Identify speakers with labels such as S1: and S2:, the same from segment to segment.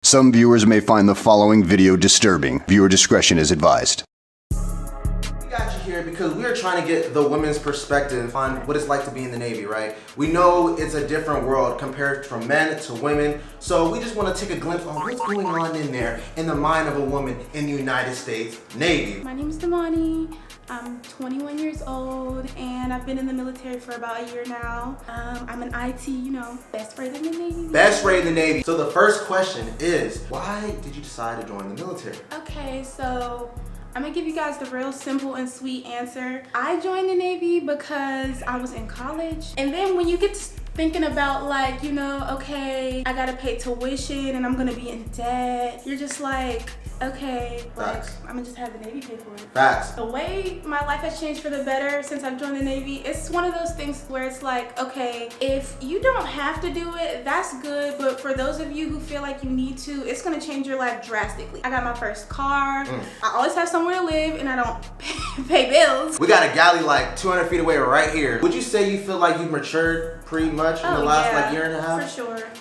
S1: Some viewers may find the following video disturbing. Viewer discretion is advised.
S2: We got you here because we are trying to get the women's perspective on what it's like to be in the Navy, right? We know it's a different world compared from men to women, so we just want to take a glimpse on what's going on in there in the mind of a woman in the United States Navy.
S3: My name is Dimoni. I'm 21 years old and I've been in the military for about a year now. I'm an IT, best rated in the Navy.
S2: Best rated in the Navy. So the first question is, why did you decide to join the military?
S3: Okay, so I'm gonna give you guys the real simple and sweet answer. I joined the Navy because I was in college. And then when you get to thinking about okay, I gotta pay tuition and I'm gonna be in debt, you're just like, okay, I'm gonna just have the Navy pay for it.
S2: Facts.
S3: The way my life has changed for the better since I've joined the Navy, it's one of those things where it's like, okay, if you don't have to do it, that's good, but for those of you who feel like you need to, it's gonna change your life drastically. I got my first car, I always have somewhere to live, and I don't pay bills.
S2: We got a galley like 200 feet away right here. Would you say you feel like you've matured pretty much in the last year and a half?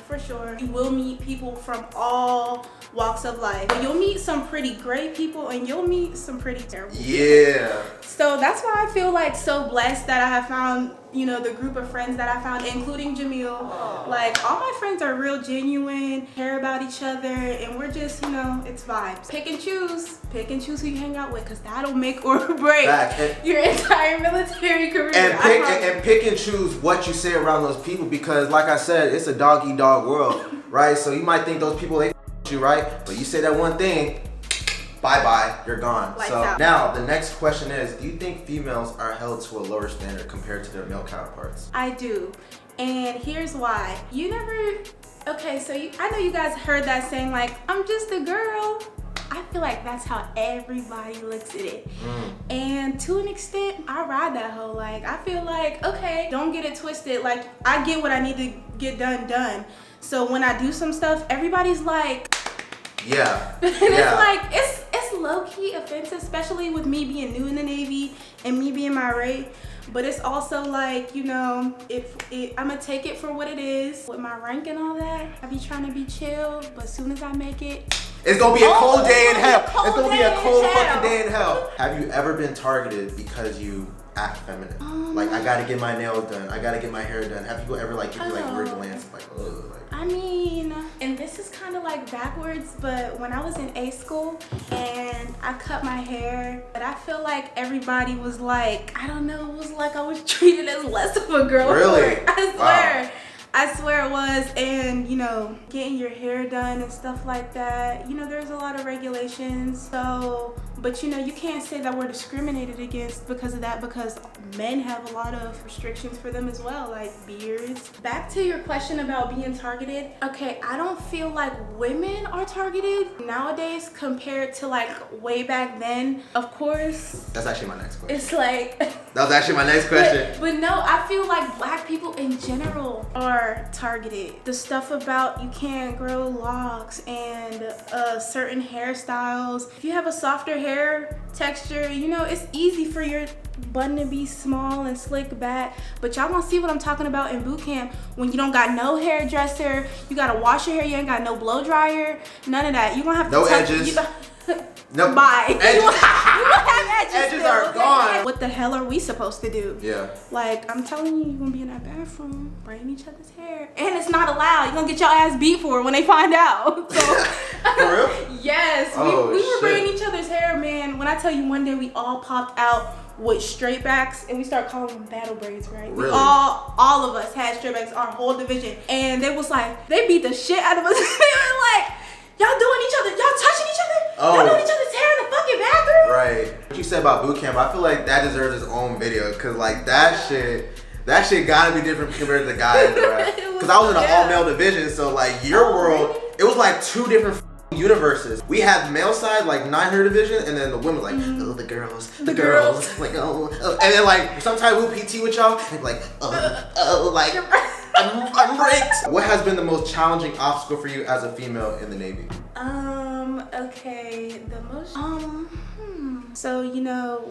S3: For sure. You will meet people from all walks of life. You'll meet some pretty great people and you'll meet some pretty terrible people.
S2: Yeah.
S3: So that's why I feel like so blessed that I have found, the group of friends that I found, including Jamil. Like, all my friends are real genuine, care about each other, and we're just, it's vibes. Pick and choose who you hang out with, because that'll make or break your entire military career.
S2: And pick and choose what you say around those people, because like I said, it's a dog-eat-dog world, right? So you might think those people, they you, right? But you say that one thing, bye-bye, you're gone.
S3: Lights
S2: so
S3: out. Now,
S2: the next question is, do you think females are held to a lower standard compared to their male counterparts?
S3: I do. And here's why. I know you guys heard that saying, like, I'm just a girl. I feel like that's how everybody looks at it. And to an extent, I ride that hoe. Like, I feel like, okay, don't get it twisted. Like, I get what I need to get done. So when I do some stuff, everybody's like,
S2: yeah.
S3: And it's like, it's low-key offensive, especially with me being new in the Navy and me being my rate. But it's also like, I'm gonna take it for what it is. With my rank and all that, I be trying to be chill, but as soon as I make it,
S2: it's gonna be a cold day in hell. It's gonna be a cold fucking day in hell. Have you ever been targeted because you act feminine? Like, I gotta get my nails done, I gotta get my hair done. Have people ever give you weird glances, like, ugh?
S3: I mean, and this is kind of like backwards, but when I was in A school and I cut my hair, but I feel like everybody was like, I don't know, it was like I was treated as less of a girl.
S2: Really?
S3: I swear it was. And getting your hair done and stuff like that, there's a lot of regulations. So, but you can't say that we're discriminated against because of that, because men have a lot of restrictions for them as well, like beards. Back to your question about being targeted. Okay, I don't feel like women are targeted nowadays compared to like way back then. Of course.
S2: That's actually my next question.
S3: It's like
S2: that was actually my next question.
S3: But no, I feel like black people in general are targeted. The stuff about you can't grow locks and certain hairstyles. If you have a softer hair texture, it's easy for your bun to be small and slick back. But y'all gonna see what I'm talking about in boot camp when you don't got no hairdresser, you gotta wash your hair, you ain't got no blow dryer, none of that. You gonna have to
S2: edges.
S3: No. Bye.
S2: Edges.
S3: You gonna have
S2: edges are gone.
S3: What the hell are we supposed to do?
S2: Yeah.
S3: Like, I'm telling you, you're gonna be in that bathroom braiding each other's hair, and it's not allowed. You're gonna get your ass beat for it when they find out. So,
S2: for real?
S3: Yes. We were braiding each other's hair, man. When I tell you, one day we all popped out with straight backs and we start calling them battle braids, right?
S2: Really?
S3: We all of us had straight backs, our whole division, and they was like, they beat the shit out of us. They were like, y'all doing each other, y'all touching each other, y'all doing each other's hair in the fucking bathroom.
S2: Right. What you said about boot camp, I feel like that deserves its own video, cause like that shit gotta be different compared to the guys, right? Cause I was in an all-male division, so like your world, it was like two different universes. We had the male side, like 900 division, and then the women like, oh, the girls, like, oh, and then like sometimes we'll PT with y'all, and like, like, I'm raped. What has been the most challenging obstacle for you as a female in the Navy?
S3: Okay, the most, So,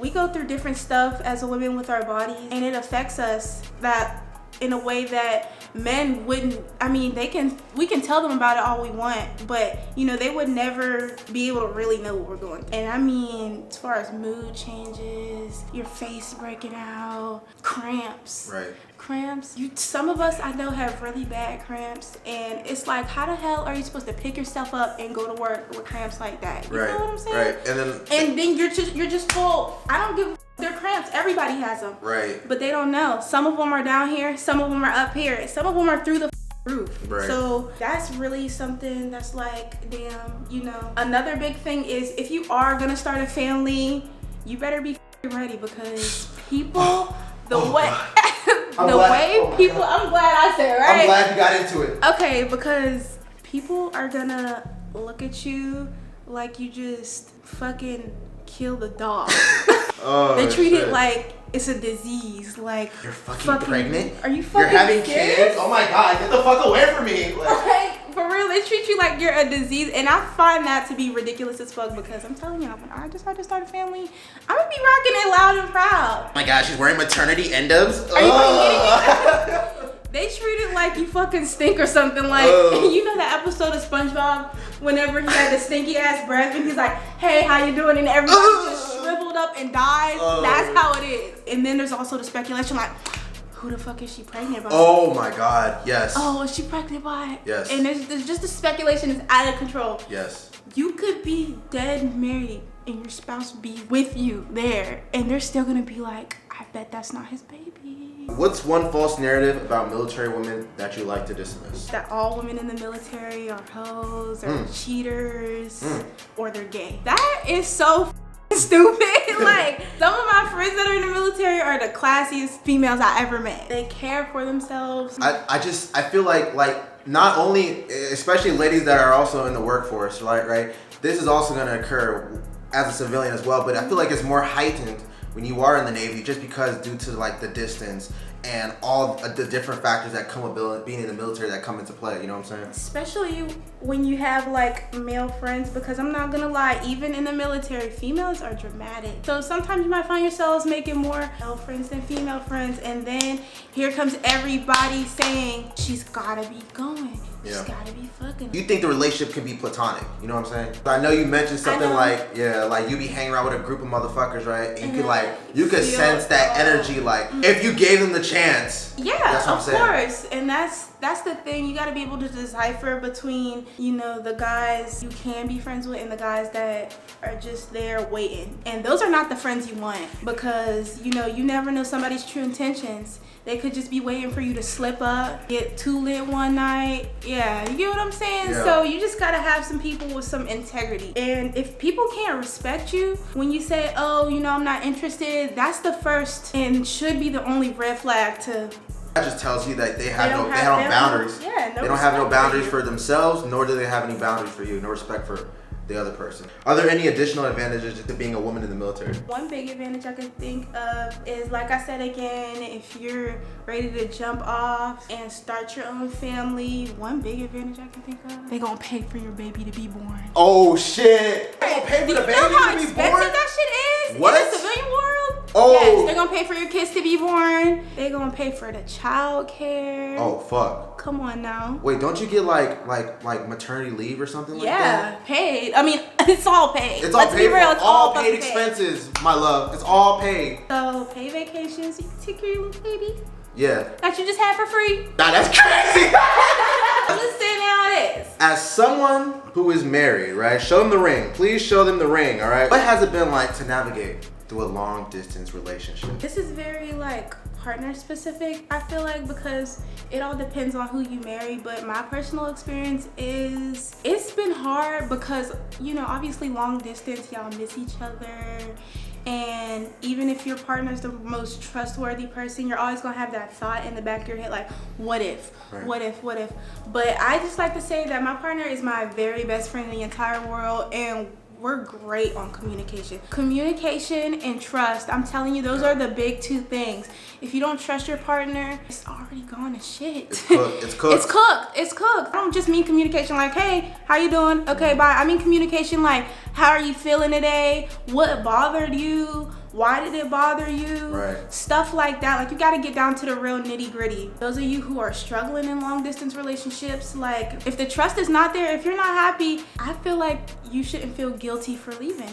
S3: we go through different stuff as a woman with our bodies, and it affects us that in a way that men wouldn't. I mean, we can tell them about it all we want, but you know, they would never be able to really know what we're going through. And I mean, as far as mood changes, your face breaking out, cramps.
S2: Right.
S3: Cramps. Some of us I know have really bad cramps, and it's like, how the hell are you supposed to pick yourself up and go to work with cramps like that? You know what I'm saying?
S2: Right.
S3: And then you're just told, I don't give a they're cramps. Everybody has them.
S2: Right.
S3: But they don't know. Some of them are down here. Some of them are up here. Some of them are through the roof.
S2: Right.
S3: So that's really something that's like, damn, you know. Another big thing is, if you are gonna start a family, you better be ready, because people, I'm glad I said, right?
S2: I'm glad you got into it.
S3: Okay, because people are gonna look at you like you just fucking killed a dog. They treat it like it's a disease. Like,
S2: you're fucking pregnant?
S3: Are you fucking
S2: You're having
S3: serious?
S2: kids? Oh my god, get the fuck away from me.
S3: Like, for real, they treat you like you're a disease, and I find that to be ridiculous as fuck, because I'm telling you, when I decide to start a family, I'm gonna be rocking it loud and proud.
S2: Oh my god, she's wearing maternity endos?
S3: Are you fucking kidding me? They treat it like you fucking stink or something. Like, you know that episode of SpongeBob whenever he had the stinky ass breath and he's like, hey, how you doing? And everybody just shriveled up and died. That's how it is. And then there's also the speculation like, who the fuck is she pregnant by?
S2: Oh my god, yes.
S3: Oh, is she pregnant by?
S2: Yes.
S3: And there's just the speculation is out of control.
S2: Yes.
S3: You could be dead married and your spouse be with you there, and they're still gonna be like, I bet that's not his baby.
S2: What's one false narrative about military women that you like to dismiss?
S3: That all women in the military are hoes or cheaters or they're gay. That is so stupid. Like, some of my friends that are in the military are the classiest females I ever met. They care for themselves.
S2: I feel like not only, especially ladies that are also in the workforce, right? This is also going to occur as a civilian as well, but I feel like it's more heightened when you are in the Navy, just because due to like the distance and all the different factors that come with being in the military that come into play, you know what I'm saying?
S3: Especially when you have like male friends, because I'm not gonna lie, even in the military, females are dramatic. So sometimes you might find yourselves making more male friends than female friends, and then here comes everybody saying, she's gotta be going. She's gotta be fucking.
S2: You think the relationship can be platonic, you know what I'm saying? I know you mentioned something like, like you be hanging around with a group of motherfuckers, right? And you could sense that energy, like, if you gave them the chance.
S3: Yeah,
S2: that's what I'm saying.
S3: Of course. And that's the thing. You gotta be able to decipher between, you know, the guys you can be friends with and the guys that are just there waiting. And those are not the friends you want, because, you know, you never know somebody's true intentions. They could just be waiting for you to slip up, get too lit one night. Yeah, you get what I'm saying?
S2: Yeah.
S3: So you just gotta have some people with some integrity. And if people can't respect you when you say, oh, you know, I'm not interested, that's the first and should be the only red flag to.
S2: That just tells you that they have no boundaries.
S3: Yeah,
S2: they don't have no boundaries for themselves, nor do they have any boundaries for you, no respect for the other person. Are there any additional advantages to being a woman in the military?
S3: One big advantage I can think of is, like I said again, if you're ready to jump off and start your own family, one big advantage I can think of, they gonna pay for your baby to be born.
S2: Oh shit! They gonna pay for the baby to be born?
S3: You know how expensive that shit is?
S2: What?
S3: In the civilian world?
S2: Oh!
S3: Yes, they're gonna pay for your kids to be born. They're gonna pay for the child care.
S2: Oh fuck.
S3: Come on now.
S2: Wait, don't you get like maternity leave or something like that?
S3: Yeah, paid. I mean, it's all paid.
S2: It's all
S3: Let's
S2: paid.
S3: be real, it's
S2: all
S3: fucking
S2: paid expenses, my love. It's all paid.
S3: So pay vacations, you can take care of your little baby
S2: Yeah.
S3: that you just had for free.
S2: Nah, that's crazy.
S3: I'm just saying how it is.
S2: As someone who is married, right? Show them the ring. Please show them the ring, all right? What has it been like to navigate through a long distance relationship?
S3: This is very like partner specific, I feel like, because it all depends on who you marry. But my personal experience is it's been hard because, you know, obviously long distance, y'all miss each other. And even if your partner's the most trustworthy person, you're always gonna have that thought in the back of your head, like, what if,
S2: right.
S3: what if, what if? But I just like to say that my partner is my very best friend in the entire world, and we're great on communication. Communication and trust, I'm telling you, those are the big two things. If you don't trust your partner, it's already gone to shit.
S2: It's cooked. It's cooked.
S3: It's cooked. It's cooked. I don't just mean communication like, hey, how you doing? Okay, bye. I mean communication like, how are you feeling today? What bothered you? Why did it bother you?
S2: Right.
S3: Stuff like that. Like, you got to get down to the real nitty gritty. Those of you who are struggling in long distance relationships, like, if the trust is not there, if you're not happy, I feel like you shouldn't feel guilty for leaving.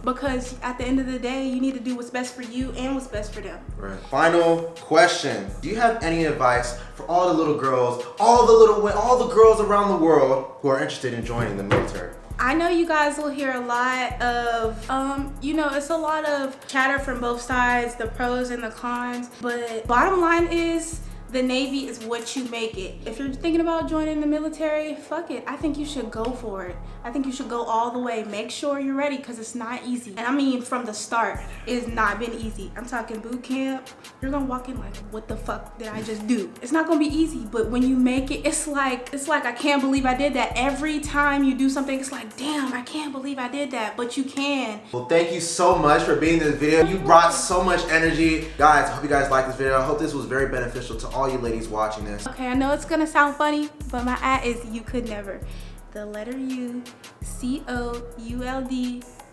S3: Because at the end of the day, you need to do what's best for you and what's best for them.
S2: Right. Final question. Do you have any advice for all the little girls, all the girls around the world who are interested in joining the military?
S3: I know you guys will hear a lot of, it's a lot of chatter from both sides, the pros and the cons, but bottom line is, the Navy is what you make it. If you're thinking about joining the military, fuck it. I think you should go for it. I think you should go all the way. Make sure you're ready, because it's not easy. And I mean, from the start, it's not been easy. I'm talking boot camp. You're gonna walk in like, what the fuck did I just do? It's not gonna be easy, but when you make it, it's like I can't believe I did that. Every time you do something, it's like, damn, I can't believe I did that, but you can.
S2: Well, thank you so much for being in this video. You brought so much energy. Guys, I hope you guys liked this video. I hope this was very beneficial to all you ladies watching this.
S3: Okay, I know it's gonna sound funny, but my is you could never. The letter U, COULD,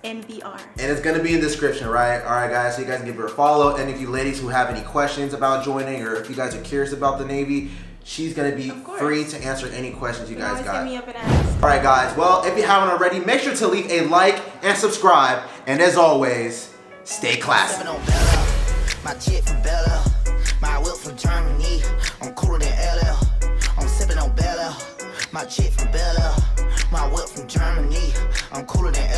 S3: NVR.
S2: And it's gonna be in the description, right? All right, guys, so you guys can give her a follow. And if you ladies who have any questions about joining, or if you guys are curious about the Navy, she's gonna be free to answer any questions you guys got.
S3: Hit me up and ask.
S2: All right, guys. Well, if you haven't already, make sure to leave a like and subscribe. And as always, stay classy.
S4: My chick from Bella, my whip from Germany. I'm cooler than LL. I'm sipping on Bella. My chick from Bella, my whip from Germany. I'm cooler than